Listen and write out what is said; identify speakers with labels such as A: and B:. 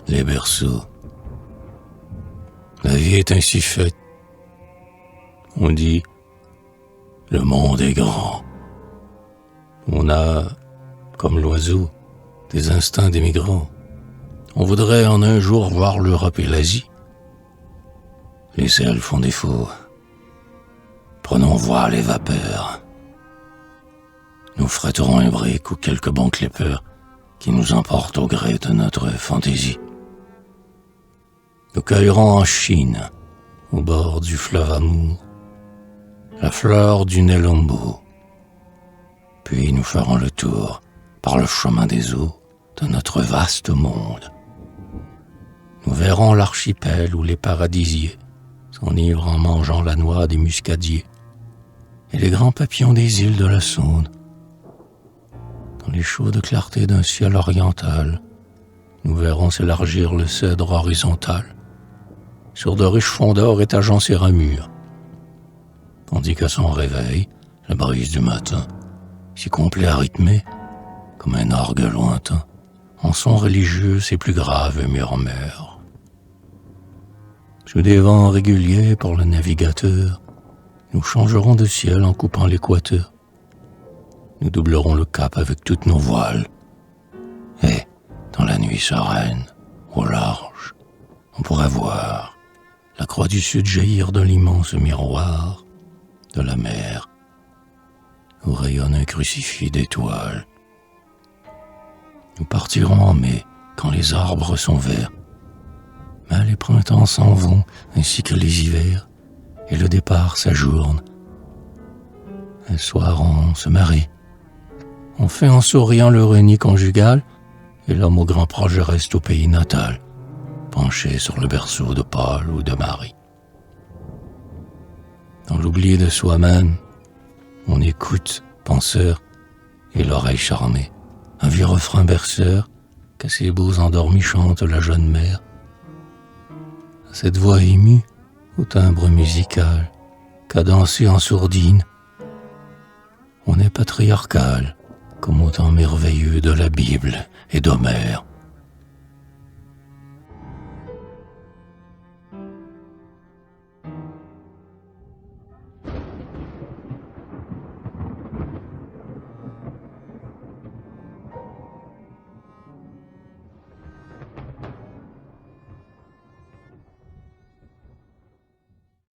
A: les berceaux. La vie est ainsi faite. On dit, le monde est grand. On a, comme l'oiseau, des instincts d'émigrants. On voudrait en un jour voir l'Europe et l'Asie. Les ailes font défaut. Prenons voir les vapeurs. Nous fretterons un brick ou quelques bons clippers qui nous emportent au gré de notre fantaisie. Nous cueillerons en Chine, au bord du fleuve Amour, la fleur du Nelombo. Puis nous ferons le tour, par le chemin des eaux, de notre vaste monde. Nous verrons l'archipel où les paradisiers s'enivrent en mangeant la noix des muscadiers et les grands papillons des îles de la Saône. Dans les chaudes clartés d'un ciel oriental, nous verrons s'élargir le cèdre horizontal sur de riches fonds d'or étageant ses ramures, tandis qu'à son réveil, la brise du matin, si complet à rythmer, comme un orgue lointain, en son religieux ses plus graves murmures. Sous des vents réguliers pour le navigateur, nous changerons de ciel en coupant l'équateur. Nous doublerons le cap avec toutes nos voiles. Et, dans la nuit sereine, au large, on pourra voir la croix du Sud jaillir de l'immense miroir de la mer, où rayonne un crucifix d'étoiles. Nous partirons en mai, quand les arbres sont verts. Mais les printemps s'en vont, ainsi que les hivers, et le départ s'ajourne. Un soir, on se marie. On fait en souriant le reni conjugal, et l'homme au grand projet reste au pays natal, penché sur le berceau de Paul ou de Marie. Dans l'oubli de soi-même, on écoute, penseur, et l'oreille charmée, un vieux refrain berceur qu'à ses beaux endormis chante la jeune mère. À cette voix émue, au timbre musical, cadencé en sourdine, on est patriarcal, comme au temps merveilleux de la Bible et d'Homère.